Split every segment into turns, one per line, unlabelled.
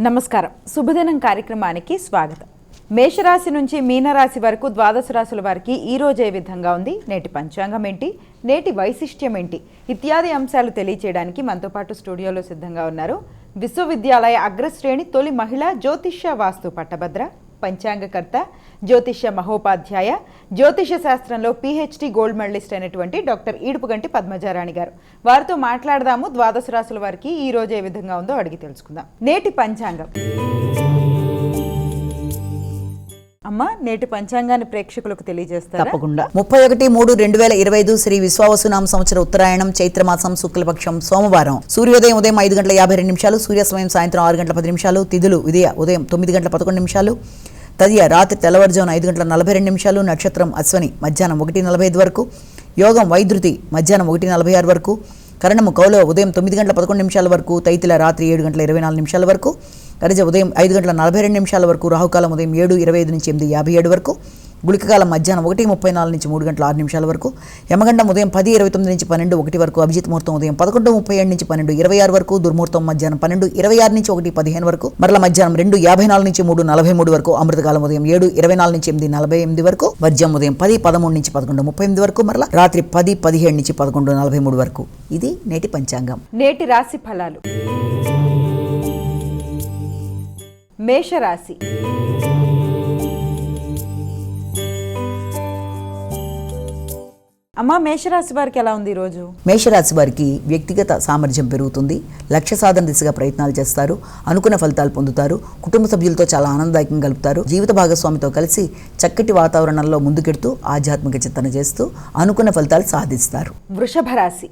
నమస్కారం. శుభదినం కార్యక్రమానికి స్వాగతం. మేషరాశి నుంచి మీనరాశి వరకు ద్వాదశ రాశుల వారికి ఈ రోజు ఏ విధంగా ఉంది, నేటి పంచాంగం ఏంటి, నేటి వైశిష్ట్యం ఏంటి ఇత్యాది అంశాలు తెలియచేయడానికి మనతో పాటు స్టూడియోలో సిద్ధంగా ఉన్నారు విశ్వవిద్యాలయ అగ్రశ్రేణి తొలి మహిళా జ్యోతిష్య వాస్తు పట్టభద్ర, పంచాంగకర్త, జ్యోతిష్య మహోపాధ్యాయ, జ్యోతిష శాస్త్రంలో PhD గోల్డ్ మెడలిస్ట్ అయినటువంటి డాక్టర్ ఈడుపుగంటి పద్మజారాణి గారు. వారితో మాట్లాడదాము. ద్వాదశ రాశుల వారికి ఈ రోజు ఏ విధంగా ఉందో అడిగి తెలుసుకుందాం. నేటి పంచాంగం. అమ్మా, నేటి పంచాంగాన్ని ప్రేక్షకులకు తెలియజేస్తారు?
తప్పకుండా. 31/3/2025 శ్రీ విశ్వావసునామ సంవత్సర ఉత్తరాయణం చైత్రమాసం శుక్లపక్షం సోమవారం. సూర్యోదయం ఉదయం 5:52, సూర్యాస్తమయం సాయంత్రం 6:10, తిథులు ఉదయం 9:11, తదియ రాత్రి తెల్లవారుజామున 5:42, నక్షత్రం అశ్వని మధ్యాహ్నం 1:45 వరకు, యోగం వైద్యుతి మధ్యాహ్నం 1:46 వరకు, కరణము కౌల ఉదయం 9:11 వరకు, తైతిల రాత్రి 7:24 వరకు, గరిజ ఉదయం 5:42 వరకు, రాహుకాలం ఉదయం 7:25 నుంచి 8:57 వరకు, గుళికకాలం మధ్యాహ్నం 1:34 నుంచి 3:06 వరకు, యమగండం ఉదయం 10:29 నుంచి 12:01 వరకు, అభిజిత్ ముహూర్తం ఉదయం 11:37 నుంచి 12:26 వరకు, దుర్ముహూర్తం మధ్యాహ్నం 12:26 నుంచి 1:15 వరకు, మరల మధ్యాహ్నం 2:54 నుంచి 3:43 వరకు, అమృతకాలం ఉదయం 7:24 నుంచి 8:48 వరకు, వర్జ్యం ఉదయం 10:13 నుంచి 11:38 వరకు, మరల రాత్రి 10:17 నుంచి 11:43 వరకు. ఇది నేటి పంచాంగం.
నేటి రాశి ఫలాలు. మేషరాశి. అమ్మా, మేషరాశి వారికి ఎలా ఉంది ఈరోజు?
మేషరాశి వారికి వ్యక్తిగత సామర్థ్యం పెరుగుతుంది, లక్ష్య సాధన దిశగా ప్రయత్నాలు చేస్తారు, అనుకున్న ఫలితాలు పొందుతారు, కుటుంబ సభ్యులతో చాలా ఆనందదాయకంగా గలుపుతారు, జీవిత భాగస్వామితో కలిసి చక్కటి వాతావరణంలో ముందుకెడుతూ ఆధ్యాత్మిక చింతన చేస్తూ అనుకున్న ఫలితాలు సాధిస్తారు.
వృషభ రాశి.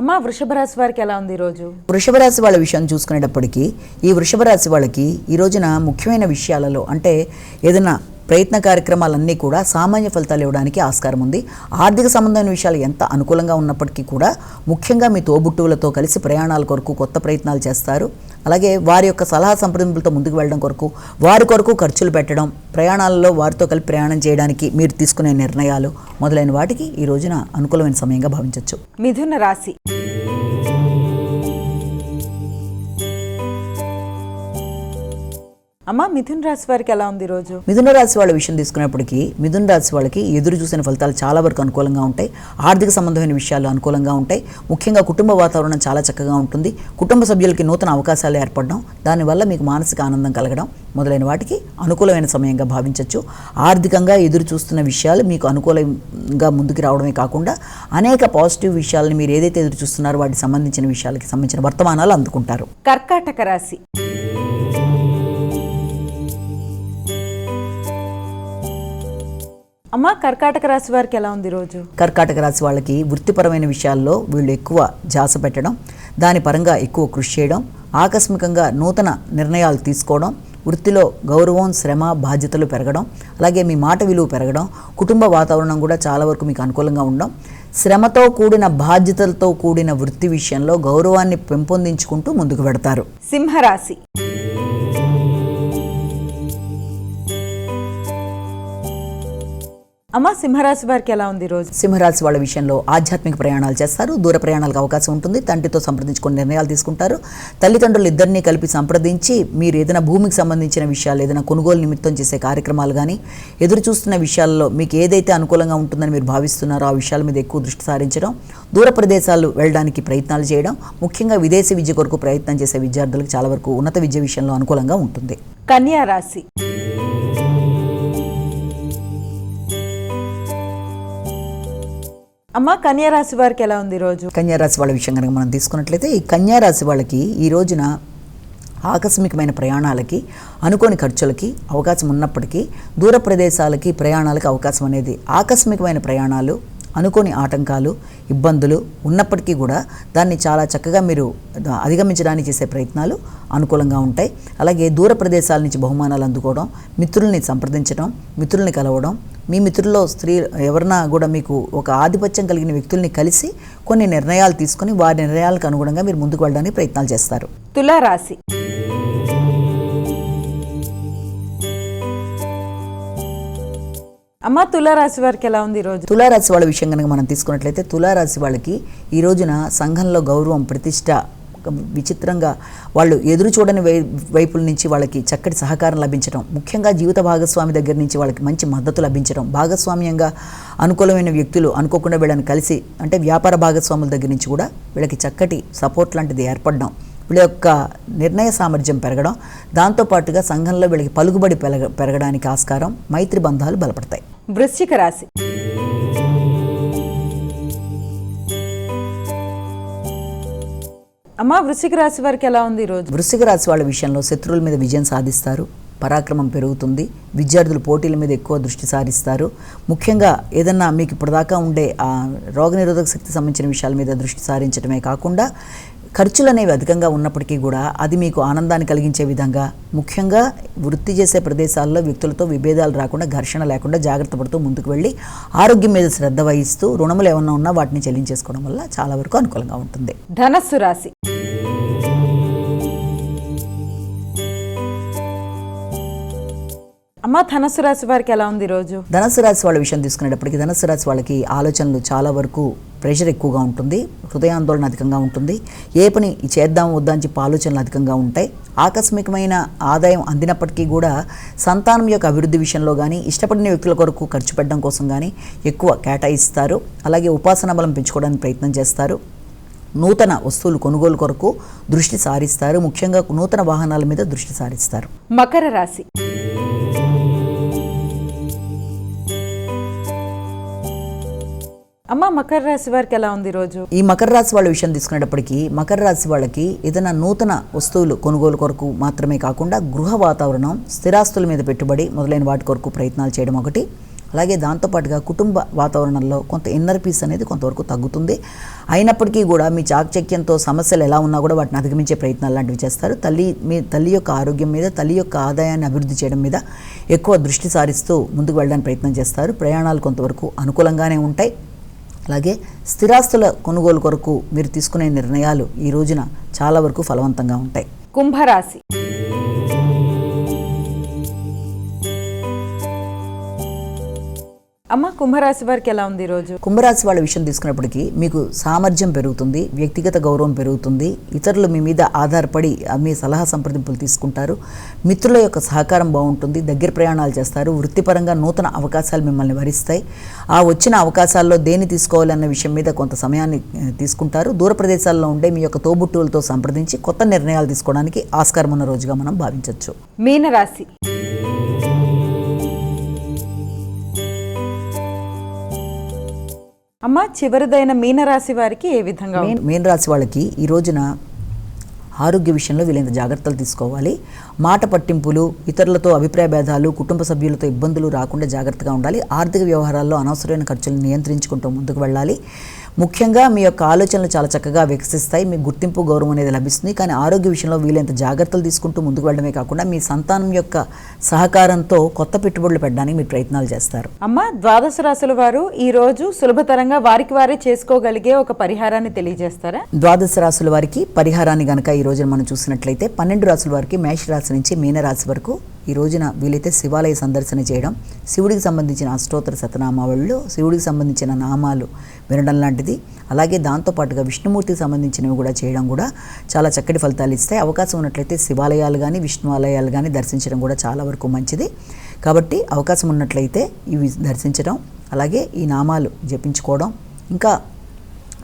అమ్మా, వృషభ రాశి వారికి ఎలా ఉంది ఈరోజు?
వృషభ రాశి వాళ్ళ విషయం చూసుకునేటప్పటికీ ఈ వృషభ రాశి వాళ్ళకి ఈ రోజున ముఖ్యమైన విషయాలలో అంటే ఏదైనా ప్రయత్న కార్యక్రమాలన్నీ కూడా సామాన్య ఫలితాలు ఇవ్వడానికి ఆస్కారం ఉంది. ఆర్థిక సంబంధమైన విషయాలు ఎంత అనుకూలంగా ఉన్నప్పటికీ కూడా ముఖ్యంగా మీ తోబుట్టువులతో కలిసి ప్రయాణాల కొరకు కొత్త ప్రయత్నాలు చేస్తారు. అలాగే వారి యొక్క సలహా సంప్రదింపులతో ముందుకు వెళ్ళడం కొరకు వారి కొరకు ఖర్చులు పెట్టడం, ప్రయాణాలలో వారితో కలిపి ప్రయాణం చేయడానికి మీరు తీసుకునే నిర్ణయాలు మొదలైన వాటికి ఈ రోజున అనుకూలమైన సమయంగా భావించవచ్చు.
మిథున రాశి. అమ్మా, మిథున రాశి వారికి ఎలా ఉంది ఈరోజు?
మిథున రాశి వాళ్ళ విషయం తీసుకున్నప్పటికీ మిథున రాశి వాళ్ళకి ఎదురు చూసిన ఫలితాలు చాలా వరకు అనుకూలంగా ఉంటాయి. ఆర్థిక సంబంధమైన విషయాలు అనుకూలంగా ఉంటాయి. ముఖ్యంగా కుటుంబ వాతావరణం చాలా చక్కగా ఉంటుంది. కుటుంబ సభ్యులకి నూతన అవకాశాలు ఏర్పడడం, దానివల్ల మీకు మానసిక ఆనందం కలగడం మొదలైన వాటికి అనుకూలమైన సమయంగా భావించవచ్చు. ఆర్థికంగా ఎదురు చూస్తున్న విషయాలు మీకు అనుకూలంగా ముందుకు రావడమే కాకుండా అనేక పాజిటివ్ విషయాలను మీరు ఏదైతే ఎదురు చూస్తున్నారో వాటికి సంబంధించిన విషయాలకి సంబంధించిన వర్తమానాలు అందుకుంటారు.
కర్కాటక రాశి. అమ్మా, కర్కాటక రాశి వారికి ఎలా ఉంది ఈరోజు?
కర్కాటక రాశి వాళ్ళకి వృత్తిపరమైన విషయాల్లో వీళ్ళు ఎక్కువ ధ్యాస పెట్టడం, దాని పరంగా ఎక్కువ కృషి చేయడం, ఆకస్మికంగా నూతన నిర్ణయాలు తీసుకోవడం, వృత్తిలో గౌరవం, శ్రమ, బాధ్యతలు పెరగడం, అలాగే మీ మాట విలువ పెరగడం, కుటుంబ వాతావరణం కూడా చాలా వరకు మీకు అనుకూలంగా ఉండడం, శ్రమతో కూడిన బాధ్యతలతో కూడిన వృత్తి విషయంలో గౌరవాన్ని పెంపొందించుకుంటూ ముందుకు పెడతారు.
సింహరాశి. అమ్మ, సింహరాశి వారికి ఎలా ఉంది ఈరోజు?
సింహరాశి వాళ్ళ విషయంలో ఆధ్యాత్మిక ప్రయాణాలు చేస్తారు, దూర ప్రయాణాలకు అవకాశం ఉంటుంది, తండ్రితో సంప్రదించుకుని నిర్ణయాలు తీసుకుంటారు, తల్లిదండ్రులు ఇద్దరినీ కలిపి సంప్రదించి మీరు ఏదైనా భూమికి సంబంధించిన విషయాలు, ఏదైనా కొనుగోలు నిమిత్తం చేసే కార్యక్రమాలు కానీ ఎదురు చూస్తున్న విషయాల్లో మీకు ఏదైతే అనుకూలంగా ఉంటుందని మీరు భావిస్తున్నారో ఆ విషయాల మీద ఎక్కువ దృష్టి సారించడం, దూర ప్రదేశాలు వెళ్ళడానికి ప్రయత్నాలు చేయడం, ముఖ్యంగా విదేశీ విద్య కొరకు ప్రయత్నం చేసే విద్యార్థులకు చాలా వరకు ఉన్నత విద్య విషయంలో అనుకూలంగా ఉంటుంది.
కన్యా రాశి. అమ్మ, కన్యా రాశి వారికి ఎలా ఉంది ఈరోజు?
కన్యా రాశి వాళ్ళ విషయం కనుక మనం తీసుకున్నట్లయితే ఈ కన్యా రాశి వాళ్ళకి ఈ రోజున ఆకస్మికమైన ప్రయాణాలకి, అనుకోని ఖర్చులకి అవకాశం ఉన్నప్పటికీ దూర ప్రదేశాలకి ప్రయాణాలకి అవకాశం అనేది ఆకస్మికమైన ప్రయాణాలు, అనుకోని ఆటంకాలు, ఇబ్బందులు ఉన్నప్పటికీ కూడా దాన్ని చాలా చక్కగా మీరు అధిగమించడానికి చేసే ప్రయత్నాలు అనుకూలంగా ఉంటాయి. అలాగే దూర ప్రదేశాల నుంచి బహుమానాలు అందుకోవడం, మిత్రుల్ని సంప్రదించడం, మిత్రుల్ని కలవడం, మీ మిత్రుల్లో స్త్రీ ఎవరన్నా కూడా మీకు ఒక ఆధిపత్యం కలిగిన వ్యక్తుల్ని కలిసి కొన్ని నిర్ణయాలు తీసుకొని వారి నిర్ణయాలకు అనుగుణంగా మీరు ముందుకు వెళ్ళడానికి ప్రయత్నాలు చేస్తారు.
తులారాశి. అమ్మ తులారాశి వారికి ఎలా ఉంది ఈరోజు?
తులారాశి వాళ్ళ విషయం కనుక మనం తీసుకున్నట్లయితే తులారాశి వాళ్ళకి ఈ రోజున సంఘంలో గౌరవం, ప్రతిష్ట, విచిత్రంగా వాళ్ళు ఎదురు చూడని వైపుల నుంచి వాళ్ళకి చక్కటి సహకారం లభించడం, ముఖ్యంగా జీవిత భాగస్వామి దగ్గర నుంచి వాళ్ళకి మంచి మద్దతు లభించడం, భాగస్వామ్యంగా అనుకూలమైన వ్యక్తులు అనుకోకుండా వీళ్ళని కలిసి అంటే వ్యాపార భాగస్వాముల దగ్గర నుంచి కూడా వీళ్ళకి చక్కటి సపోర్ట్ లాంటిది ఏర్పడడం, వీళ్ళ యొక్క నిర్ణయ సామర్థ్యం పెరగడం, దాంతోపాటుగా సంఘంలో వీళ్ళకి పలుకుబడి పెరగడానికి ఆస్కారం, మైత్రి బంధాలు బలపడతాయి.
వృశ్చిక రాశి. అమ్మ వృశ్చిక రాశి వారికి ఎలా ఉంది ఈరోజు?
వృశ్చిక రాశి వాళ్ళ విషయంలో శత్రువుల మీద విజయం సాధిస్తారు, పరాక్రమం పెరుగుతుంది, విద్యార్థులు పోటీల మీద ఎక్కువ దృష్టి సారిస్తారు. ముఖ్యంగా ఏదన్నా మీకు ఇప్పటిదాకా ఉండే ఆ రోగనిరోధక శక్తి సంబంధించిన విషయాల మీద దృష్టి సారించడమే కాకుండా ఖర్చులు అనేవి అధికంగా ఉన్నప్పటికీ కూడా అది మీకు ఆనందాన్ని కలిగించే విధంగా, ముఖ్యంగా వృత్తి చేసే ప్రదేశాల్లో వ్యక్తులతో విభేదాలు రాకుండా, ఘర్షణ లేకుండా జాగ్రత్త పడుతూ ముందుకు వెళ్ళి ఆరోగ్యం మీద శ్రద్ధ వహిస్తూ రుణములు ఏమన్నా ఉన్నా వాటిని చెల్లించేసుకోవడం వల్ల చాలా వరకు అనుకూలంగా ఉంటుంది.
ధనస్సు రాశి. అమ్మ ధనస్సు రాశి వారికి ఎలా ఉంది ఈరోజు?
ధనస్సు రాశి వాళ్ళ విషయం తీసుకునేటప్పటికీ ధనస్సు రాశి వాళ్ళకి ఆలోచనలు చాలా వరకు ప్రెషర్ ఎక్కువగా ఉంటుంది, హృదయాందోళన అధికంగా ఉంటుంది, ఏ పని చేద్దాం వద్దా అని చెప్పి ఆలోచనలు అధికంగా ఉంటాయి. ఆకస్మికమైన ఆదాయం అందినప్పటికీ కూడా సంతానం యొక్క అభివృద్ధి విషయంలో కానీ, ఇష్టపడిన వ్యక్తుల కొరకు ఖర్చు పెట్టడం కోసం కానీ ఎక్కువ కేటాయిస్తారు. అలాగే ఉపాసన బలం పెంచుకోవడానికి ప్రయత్నం చేస్తారు. నూతన వస్తువులు కొనుగోలు కొరకు దృష్టి సారిస్తారు, ముఖ్యంగా నూతన వాహనాల మీద దృష్టి సారిస్తారు.
మకర రాశి. అమ్మ మకర రాశి వారికి ఎలా ఉంది ఈరోజు?
ఈ మకర రాశి వాళ్ళ విషయం తీసుకునేటప్పటికీ మకర రాశి వాళ్ళకి ఏదైనా నూతన వస్తువులు కొనుగోలు కొరకు మాత్రమే కాకుండా గృహ వాతావరణం, స్థిరాస్తుల మీద పెట్టుబడి మొదలైన వాటి కొరకు ప్రయత్నాలు చేయడం ఒకటి. అలాగే దాంతోపాటుగా కుటుంబ వాతావరణంలో కొంత ఇన్నర్ పీస్ అనేది కొంతవరకు తగ్గుతుంది. అయినప్పటికీ కూడా మీ చాకచక్యంతో సమస్యలు ఎలా ఉన్నా కూడా వాటిని అధిగమించే ప్రయత్నాలు లాంటివి చేస్తారు. తల్లి యొక్క ఆరోగ్యం మీద, తల్లి యొక్క ఆదాయాన్ని అభివృద్ధి చేయడం మీద ఎక్కువ దృష్టి సారిస్తూ ముందుకు వెళ్ళడానికి ప్రయత్నం చేస్తారు. ప్రయాణాలు కొంతవరకు అనుకూలంగానే ఉంటాయి. అలాగే స్థిరాస్తుల కొనుగోలు కొరకు మీరు తీసుకునే నిర్ణయాలు ఈ రోజున చాలా వరకు ఫలవంతంగా ఉంటాయి.
కుంభరాశి. అమ్మ కుంభరాశి వారికి ఎలా ఉంది ఈరోజు?
కుంభరాశి వాళ్ళ విషయం తీసుకున్నప్పటికీ మీకు సామర్థ్యం పెరుగుతుంది, వ్యక్తిగత గౌరవం పెరుగుతుంది, ఇతరులు మీ మీద ఆధారపడి మీ సలహా సంప్రదింపులు తీసుకుంటారు, మిత్రుల యొక్క సహకారం బాగుంటుంది, దగ్గర ప్రయాణాలు చేస్తారు, వృత్తిపరంగా నూతన అవకాశాలు మిమ్మల్ని వరిస్తాయి. ఆ వచ్చిన అవకాశాల్లో దేన్ని తీసుకోవాలన్న విషయం మీద కొంత సమయాన్ని తీసుకుంటారు. దూర ప్రదేశాల్లో ఉండే మీ యొక్క తోబుట్టువులతో సంప్రదించి కొత్త నిర్ణయాలు తీసుకోవడానికి ఆస్కారం ఉన్న రోజుగా మనం భావించవచ్చు.
మీనరాశి. అమ్మ చివరిదైన మీనరాశి వారికి ఏ విధంగా?
మీనరాశి వాళ్ళకి ఈ రోజున ఆరోగ్య విషయంలో వీళ్ళంత జాగ్రత్తలు తీసుకోవాలి. మాట పట్టింపులు, ఇతరులతో అభిప్రాయ భేదాలు, కుటుంబ సభ్యులతో ఇబ్బందులు రాకుండా జాగ్రత్తగా ఉండాలి. ఆర్థిక వ్యవహారాల్లో అనవసరమైన ఖర్చులను నియంత్రించుకుంటూ ముందుకు వెళ్ళాలి. ముఖ్యంగా మీ యొక్క ఆలోచనలు చాలా చక్కగా వికసిస్తాయి, మీకు గుర్తింపు, గౌరవం అనేది లభిస్తుంది. కానీ ఆరోగ్య విషయంలో వీళ్ళంత జాగ్రత్తలు తీసుకుంటూ ముందుకు వెళ్ళడమే కాకుండా మీ సంతానం యొక్క సహకారంతో కొత్త పెట్టుబడులు పెట్టడానికి మీరు ప్రయత్నాలు చేస్తారు.
అమ్మ ద్వాదశ రాశుల వారు ఈ రోజు సులభతరంగా వారికి వారే చేసుకోగలిగే ఒక పరిహారాన్ని తెలియజేస్తారా?
ద్వాదశ రాశుల వారికి పరిహారాన్ని గనక ఈ రోజున మనం చూసినట్లయితే 12 రాశుల వారికి మేషరాశి నుంచి మీనరాశి వరకు ఈ రోజున వీలైతే శివాలయ సందర్శన చేయడం, శివుడికి సంబంధించిన అష్టోత్తర శతనామావళిలో శివుడికి సంబంధించిన నామాలు వినడం లాంటిది, అలాగే దాంతోపాటుగా విష్ణుమూర్తికి సంబంధించినవి కూడా చేయడం కూడా చాలా చక్కటి ఫలితాలు ఇస్తాయి. అవకాశం ఉన్నట్లయితే శివాలయాలు కానీ విష్ణు ఆలయాలు కానీ దర్శించడం కూడా చాలా వరకు మంచిది. కాబట్టి అవకాశం ఉన్నట్లయితే ఇవి దర్శించడం, అలాగే ఈ నామాలు జపించుకోవడం, ఇంకా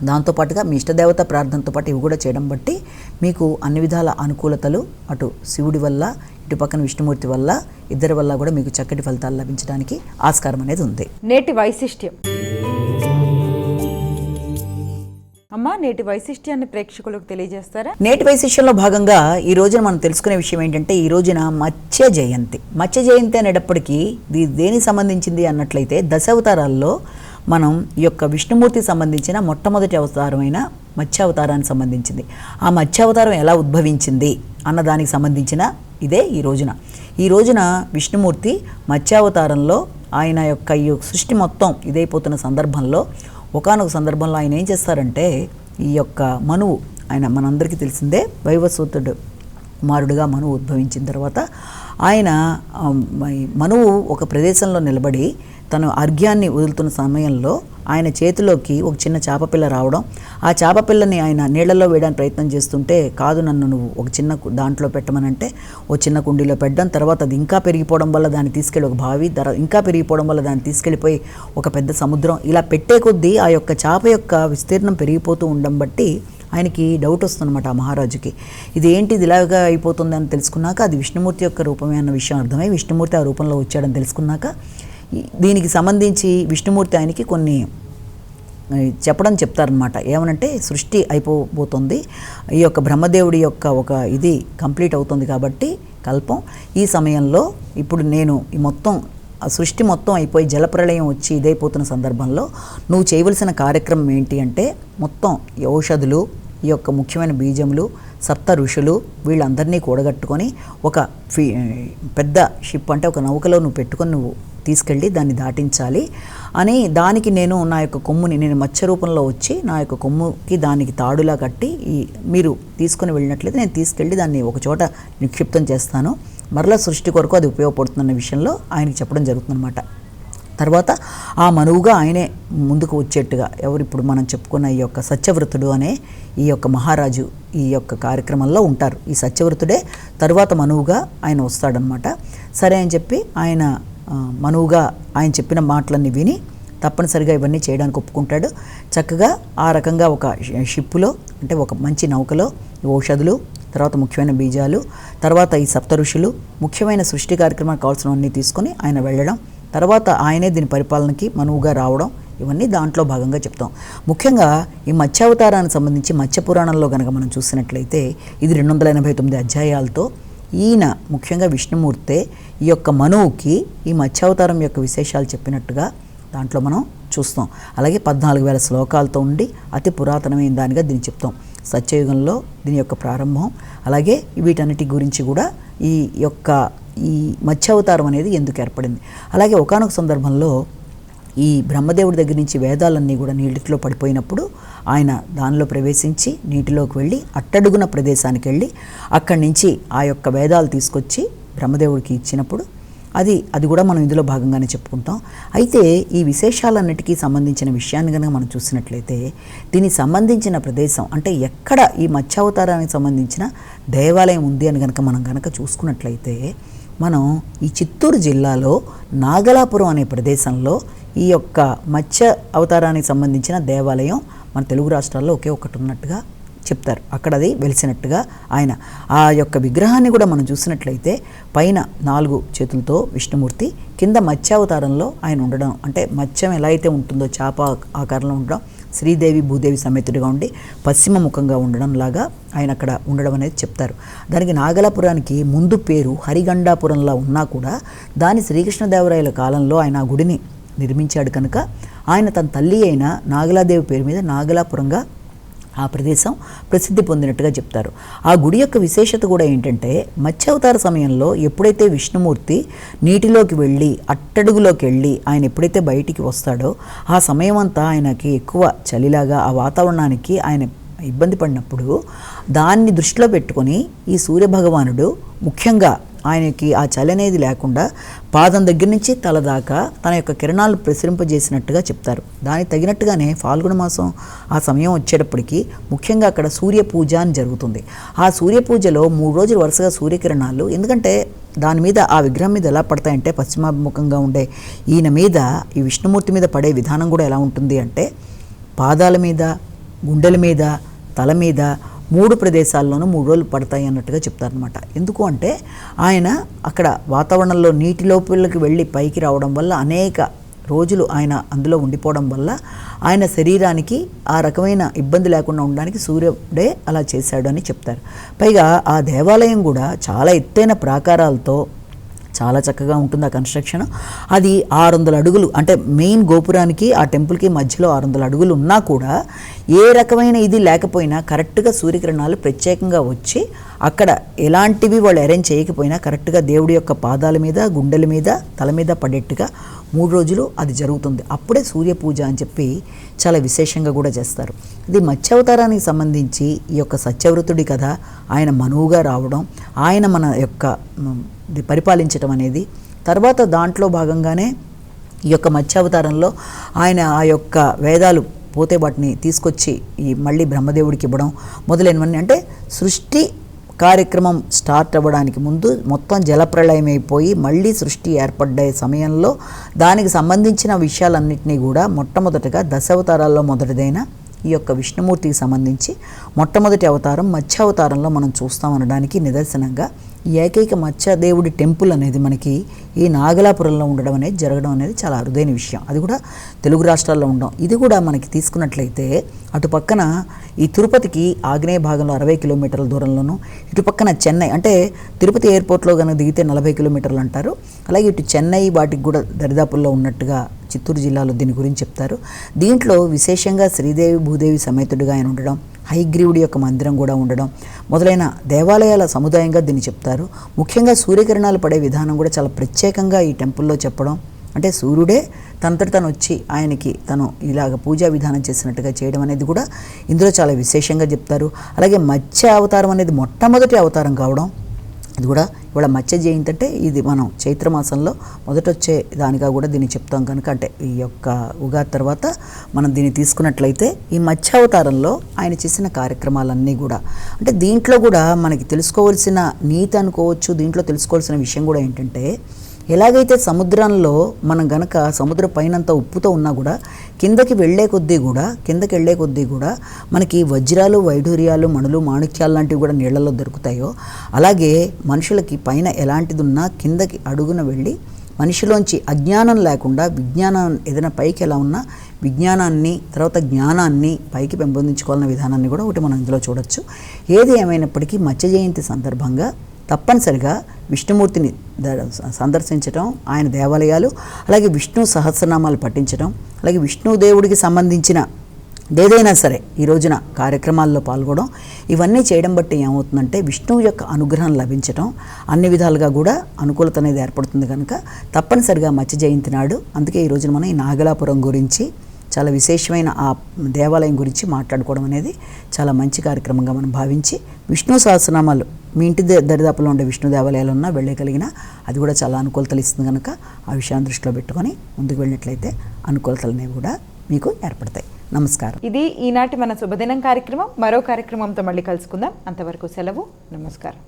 దాంతోపాటుగా మీ ఇష్టదేవత ప్రార్థనతో పాటు ఇవి కూడా చేయడం బట్టి మీకు అన్ని విధాల అనుకూలతలు, అటు శివుడి వల్ల ఇటు పక్కన విష్ణుమూర్తి వల్ల, ఇద్దరి వల్ల కూడా మీకు చక్కటి ఫలితాలు లభించడానికి ఆస్కారం అనేది ఉంది.
నేటి వైశిష్ట్యం. అమ్మ నేటి వైశిష్ట్యాన్ని ప్రేక్షకులకు తెలియజేస్తారా?
నేటి వైశిష్ట్యంలో భాగంగా ఈ రోజున మనం తెలుసుకునే విషయం ఏంటంటే, ఈ రోజున మత్స్య జయంతి. మత్స్య జయంతి అనేటప్పటికీ దేనికి సంబంధించింది అన్నట్లయితే దశావతారాల్లో మనం ఈ యొక్క విష్ణుమూర్తికి సంబంధించిన మొట్టమొదటి అవతారమైన మత్స్యావతారానికి సంబంధించింది. ఆ మత్స్యావతారం ఎలా ఉద్భవించింది అన్నదానికి సంబంధించిన ఇదే ఈ రోజున విష్ణుమూర్తి మత్స్యావతారంలో ఆయన యొక్క ఈ సృష్టి మొత్తం ఇదైపోతున్న సందర్భంలో ఒకానొక సందర్భంలో ఆయన ఏం చేస్తారంటే, ఈ యొక్క మనువు, ఆయన మనందరికీ తెలిసిందే వైవస్వతుడు కుమారుడుగా మనువు ఉద్భవించిన తర్వాత ఆయన మనువు ఒక ప్రదేశంలో నిలబడి తను అర్ఘ్యాన్ని వదులుతున్న సమయంలో ఆయన చేతిలోకి ఒక చిన్న చేపపిల్ల రావడం, ఆ చేపపిల్లని ఆయన నీళ్ళల్లో వేయడానికి ప్రయత్నం చేస్తుంటే, కాదు నన్ను నువ్వు ఒక చిన్న దాంట్లో పెట్టమనంటే ఓ చిన్న కుండీలో పెట్టడం, తర్వాత అది ఇంకా పెరిగిపోవడం వల్ల దాన్ని తీసుకెళ్ళి ఒక బావి, ఇంకా పెరిగిపోవడం వల్ల దాన్ని తీసుకెళ్ళిపోయి ఒక పెద్ద సముద్రం, ఇలా పెట్టే కొద్దీ ఆ యొక్క చేప యొక్క విస్తీర్ణం పెరిగిపోతూ ఉండడం బట్టి ఆయనకి డౌట్ వస్తుందన్నమాట ఆ మహారాజుకి. ఇది ఏంటి, ఇది ఇలాగా అయిపోతుంది అని తెలుసుకున్నాక అది విష్ణుమూర్తి యొక్క రూపమే అన్న విషయం అర్థమై విష్ణుమూర్తి ఆ రూపంలో వచ్చాడని తెలుసుకున్నాక దీనికి సంబంధించి విష్ణుమూర్తి ఆయనకి కొన్ని చెప్తారనమాట. ఏమనంటే సృష్టి అయిపోబోతుంది, ఈ యొక్క బ్రహ్మదేవుడి యొక్క ఒక ఇది కంప్లీట్ అవుతుంది కాబట్టి కల్పం, ఈ సమయంలో ఇప్పుడు నేను ఈ మొత్తం సృష్టి మొత్తం అయిపోయి జలప్రళయం వచ్చి ఇదైపోతున్న సందర్భంలో నువ్వు చేయవలసిన కార్యక్రమం ఏంటి అంటే మొత్తం ఈ ఔషధులు, ఈ యొక్క ముఖ్యమైన బీజములు, సప్త ఋషులు వీళ్ళందరినీ కూడగట్టుకొని ఒక పెద్ద షిప్ అంటే ఒక నౌకలో నువ్వు పెట్టుకొని నువ్వు తీసుకెళ్ళి దాన్ని దాటించాలి అని, దానికి నేను నా యొక్క కొమ్ముని నేను మత్స్య రూపంలో వచ్చి నా యొక్క కొమ్ముకి దానికి తాడులా కట్టి మీరు తీసుకొని వెళ్ళినట్లయితే నేను తీసుకెళ్ళి దాన్ని ఒక చోట నిక్షిప్తం చేస్తాను, మరలా సృష్టి కొరకు అది ఉపయోగపడుతుందన్న విషయంలో ఆయనకి చెప్పడం జరుగుతుందన్నమాట. తర్వాత ఆ మనువుగా ఆయనే ముందుకు వచ్చేట్టుగా ఇప్పుడు మనం చెప్పుకున్న ఈ యొక్క సత్యవ్రతుడు అనే ఈ యొక్క మహారాజు ఈ యొక్క కార్యక్రమంలో ఉంటారు. ఈ సత్యవ్రతుడే తరువాత మనువుగా ఆయన వస్తాడనమాట. సరే అని చెప్పి ఆయన మనువుగా ఆయన చెప్పిన మాటలన్నీ విని తప్పనిసరిగా ఇవన్నీ చేయడానికి ఒప్పుకుంటాడు. చక్కగా ఆ రకంగా ఒక షిప్పులో అంటే ఒక మంచి నౌకలో ఔషధులు, తర్వాత ముఖ్యమైన బీజాలు, తర్వాత ఈ సప్త ఋషులు, ముఖ్యమైన సృష్టి కార్యక్రమానికి కావాల్సినవన్నీ తీసుకొని ఆయన వెళ్ళడం, తర్వాత ఆయనే దీని పరిపాలనకి మనువుగా రావడం, ఇవన్నీ దాంట్లో భాగంగా చెప్తాం. ముఖ్యంగా ఈ మత్స్యావతారానికి సంబంధించి మత్స్యపురాణంలో కనుక మనం చూసినట్లయితే ఇది 289 అధ్యాయాలతో ఈయన ముఖ్యంగా విష్ణుమూర్తే ఈ యొక్క మనువుకి ఈ మత్స్యావతారం యొక్క విశేషాలు చెప్పినట్టుగా దాంట్లో మనం చూస్తాం. అలాగే 14,000 శ్లోకాలతో ఉండి అతి పురాతనమైన దానిగా దీన్ని చెప్తాం. సత్యయుగంలో దీని యొక్క ప్రారంభం, అలాగే వీటన్నిటి గురించి కూడా ఈ మత్స్యావతారం అనేది ఎందుకు ఏర్పడింది. అలాగే ఒకానొక సందర్భంలో ఈ బ్రహ్మదేవుడి దగ్గర నుంచి వేదాలన్నీ కూడా నీటిలో పడిపోయినప్పుడు ఆయన దానిలో ప్రవేశించి నీటిలోకి వెళ్ళి అట్టడుగున ప్రదేశానికి వెళ్ళి అక్కడి నుంచి ఆ యొక్క వేదాలు తీసుకొచ్చి బ్రహ్మదేవుడికి ఇచ్చినప్పుడు అది కూడా మనం ఇందులో భాగంగానే చెప్పుకుంటాం. అయితే ఈ విశేషాలన్నిటికీ సంబంధించిన విషయాన్ని కనుక మనం చూసినట్లయితే దీనికి సంబంధించిన ప్రదేశం అంటే ఎక్కడ ఈ మత్స్యావతారానికి సంబంధించిన దేవాలయం ఉంది అని మనం చూసుకున్నట్లయితే మనం ఈ చిత్తూరు జిల్లాలో నాగలాపురం అనే ప్రదేశంలో ఈ యొక్క మత్స్య అవతారానికి సంబంధించిన దేవాలయం మన తెలుగు రాష్ట్రాల్లో ఒకే ఒకటి ఉన్నట్టుగా చెప్తారు. అక్కడ అది వెలిసినట్టుగా ఆయన ఆ యొక్క విగ్రహాన్ని కూడా మనం చూసినట్లయితే పైన 4 చేతులతో విష్ణుమూర్తి, కింద మత్స్యావతారంలో ఆయన ఉండడం, అంటే మత్స్యం ఎలా అయితే ఉంటుందో చేప ఆకారంలో ఉండడం, శ్రీదేవి భూదేవి సమేతుడిగా ఉండి పశ్చిమ ముఖంగా ఉండడం లాగా ఆయన అక్కడ ఉండడం అనేది చెప్తారు. దానికి నాగలాపురానికి ముందు పేరు హరిగండాపురంలా ఉన్నా కూడా దాని శ్రీకృష్ణదేవరాయల కాలంలో ఆయన ఆ గుడిని నిర్మించాడు కనుక ఆయన తన తల్లి అయిన నాగలాదేవి పేరు మీద నాగలాపురంగా ఆ ప్రదేశం ప్రసిద్ధి పొందినట్టుగా చెప్తారు. ఆ గుడి యొక్క విశేషత కూడా ఏంటంటే మత్స్యావతార సమయంలో ఎప్పుడైతే విష్ణుమూర్తి నీటిలోకి వెళ్ళి అట్టడుగులోకి వెళ్ళి ఆయన ఎప్పుడైతే బయటికి వస్తాడో ఆ సమయం అంతా ఆయనకి ఎక్కువ చలిలాగా ఆ వాతావరణానికి ఆయన ఇబ్బంది పడినప్పుడు దాన్ని దృష్టిలో పెట్టుకొని ఈ సూర్యభగవానుడు ముఖ్యంగా ఆయనకి ఆ చలి అనేది లేకుండా పాదం దగ్గర నుంచి తల దాకా తన యొక్క కిరణాలు ప్రసరింపజేసినట్టుగా చెప్తారు. దానికి తగినట్టుగానే ఫాల్గుణ మాసం ఆ సమయం వచ్చేటప్పటికి ముఖ్యంగా అక్కడ సూర్య పూజ అని జరుగుతుంది. ఆ సూర్య పూజలో 3 రోజులు వరుసగా సూర్యకిరణాలు, ఎందుకంటే దాని మీద ఆ విగ్రహం మీద ఎలా పడతాయంటే పశ్చిమాభిముఖంగా ఉండే ఈయన మీద ఈ విష్ణుమూర్తి మీద పడే విధానం కూడా ఎలా ఉంటుంది అంటే పాదాల మీద, గుండెల మీద, తల మీద 3 ప్రదేశాల్లోనూ 3 రోజులు పడతాయి అన్నట్టుగా చెప్తారనమాట. ఎందుకు అంటే ఆయన అక్కడ వాతావరణంలో నీటి లోపలికి వెళ్ళి పైకి రావడం వల్ల అనేక రోజులు ఆయన అందులో ఉండిపోవడం వల్ల ఆయన శరీరానికి ఆ రకమైన ఇబ్బంది లేకుండా ఉండడానికి సూర్యుడే అలా చేశాడు అని చెప్తారు. పైగా ఆ దేవాలయం కూడా చాలా ఎత్తైన ప్రాకారాలతో చాలా చక్కగా ఉంటుంది ఆ కన్స్ట్రక్షన్. అది 600 అడుగులు, అంటే మెయిన్ గోపురానికి ఆ టెంపుల్కి మధ్యలో 600 అడుగులు ఉన్నా కూడా ఏ రకమైన ఇది లేకపోయినా కరెక్ట్గా సూర్యకిరణాలు ప్రత్యేకంగా వచ్చి అక్కడ ఎలాంటివి వాళ్ళు అరేంజ్ చేయకపోయినా కరెక్ట్గా దేవుడి యొక్క పాదాల మీద, గుండెల మీద, తల మీద పడేట్టుగా 3 రోజులు అది జరుగుతుంది. అప్పుడే సూర్య పూజ అని చెప్పి చాలా విశేషంగా కూడా చేస్తారు. ఇది మత్స్యావతారానికి సంబంధించి ఈ యొక్క సత్యవ్రతుడి కథ, ఆయన మనువుగా రావడం, ఆయన మన యొక్క పరిపాలించడం అనేది, తర్వాత దాంట్లో భాగంగానే ఈ యొక్క మత్స్యావతారంలో ఆయన ఆ యొక్క వేదాలు పోతే వాటిని తీసుకొచ్చి ఈ మళ్ళీ బ్రహ్మదేవుడికి ఇవ్వడం మొదలైనవన్నీ, అంటే సృష్టి కార్యక్రమం స్టార్ట్ అవ్వడానికి ముందు మొత్తం జలప్రళయం అయిపోయి మళ్ళీ సృష్టి ఏర్పడ్డే సమయంలో దానికి సంబంధించిన విషయాలన్నింటినీ కూడా మొట్టమొదటగా దశావతారాల్లో మొదటిదైన ఈ యొక్క విష్ణుమూర్తికి సంబంధించి మొట్టమొదటి అవతారం మత్స్యావతారంలో మనం చూస్తామనడానికి నిదర్శనంగా ఈ ఏకైక మత్స్యదేవుడి టెంపుల్ అనేది మనకి ఈ నాగలాపురంలో ఉండడం అనేది జరగడం అనేది చాలా అరుదైన విషయం. అది కూడా తెలుగు రాష్ట్రాల్లో ఉండడం. ఇది కూడా మనకి తీసుకున్నట్లయితే అటు పక్కన ఈ తిరుపతికి ఆగ్నేయ భాగంలో 60 కిలోమీటర్ల దూరంలోనూ, ఇటు పక్కన చెన్నై, అంటే తిరుపతి ఎయిర్పోర్ట్లో కనుక దిగితే 40 కిలోమీటర్లు అంటారు. అలాగే ఇటు చెన్నై వాటికి కూడా దరిదాపుల్లో ఉన్నట్టుగా చిత్తూరు జిల్లాలో దీని గురించి చెప్తారు. దీంట్లో విశేషంగా శ్రీదేవి భూదేవి సమేతుడిగా ఆయన ఉండడం, హయగ్రీవుడి యొక్క మందిరం కూడా ఉండడం మొదలైన దేవాలయాల సముదాయంగా దీన్ని చెప్తారు. ముఖ్యంగా సూర్యకిరణాలు పడే విధానం కూడా చాలా ప్రత్యేకంగా ఈ టెంపుల్లో చెప్పడం, అంటే సూర్యుడే తనంతట తను వచ్చి ఆయనకి తను ఇలాగ పూజా విధానం చేసినట్టుగా చేయడం అనేది కూడా ఇందులో చాలా విశేషంగా చెప్తారు. అలాగే మత్స్య అవతారం అనేది మొట్టమొదటి అవతారం కావడం, అది కూడా ఇవాళ మత్స్య జయంతి, అంటే ఇది మనం చైత్రమాసంలో మొదటొచ్చే దానిగా కూడా దీన్ని చెప్తాం కనుక, అంటే ఈ యొక్క ఉగాది తర్వాత మనం దీన్ని తీసుకున్నట్లయితే ఈ మత్స్యావతారంలో ఆయన చేసిన కార్యక్రమాలన్నీ కూడా, అంటే దీంట్లో కూడా మనకి తెలుసుకోవాల్సిన నీతి అనుకోవచ్చు. దీంట్లో తెలుసుకోవాల్సిన విషయం కూడా ఏంటంటే, ఎలాగైతే సముద్రంలో మనం గనక సముద్ర పైనంత ఉప్పుతో ఉన్నా కూడా కిందకి వెళ్ళే కొద్దీ కూడా మనకి వజ్రాలు, వైఢూర్యాలు, మణులు, మాణిక్యాలు లాంటివి కూడా నీళ్లలో దొరుకుతాయో, అలాగే మనుషులకి పైన ఎలాంటిది ఉన్నా కిందకి అడుగున వెళ్ళి మనిషిలోంచి అజ్ఞానం లేకుండా విజ్ఞానం ఏదైనా పైకి ఎలా ఉన్నా విజ్ఞానాన్ని తర్వాత జ్ఞానాన్ని పైకి పెంపొందించుకోవాలన్న విధానాన్ని కూడా ఒకటి మనం ఇందులో చూడొచ్చు. ఏది ఏమైనప్పటికీ మత్స్య జయంతి సందర్భంగా తప్పనిసరిగా విష్ణుమూర్తిని సందర్శించడం, ఆయన దేవాలయాలు, అలాగే విష్ణు సహస్రనామాలు పఠించడం, అలాగే విష్ణుదేవుడికి సంబంధించిన ఏదైనా సరే ఈ రోజున కార్యక్రమాల్లో పాల్గొనడం, ఇవన్నీ చేయడం బట్టి ఏమవుతుందంటే విష్ణువు యొక్క అనుగ్రహం లభించడం, అన్ని విధాలుగా కూడా అనుకూలత అనేది ఏర్పడుతుంది కనుక తప్పనిసరిగా మత్స్య జయంతి నాడు, అందుకే ఈ రోజున మనం ఈ నాగలాపురం గురించి చాలా విశేషమైన ఆ దేవాలయం గురించి మాట్లాడుకోవడం అనేది చాలా మంచి కార్యక్రమంగా మనం భావించి, విష్ణు సహస్రనామాలు మీ ఇంటి దరిదాపులో ఉండే విష్ణు దేవాలయాలు ఉన్నా వెళ్ళగలిగినా అది కూడా చాలా అనుకూలతలు ఇస్తుంది కనుక ఆ విషయాన్ని దృష్టిలో పెట్టుకొని ముందుకు వెళ్ళినట్లయితే అనుకూలతలు అనేవి కూడా మీకు ఏర్పడతాయి. నమస్కారం.
ఇది ఈనాటి మన శుభదినం కార్యక్రమం. మరో కార్యక్రమంతో మళ్ళీ కలుసుకుందాం. అంతవరకు సెలవు. నమస్కారం.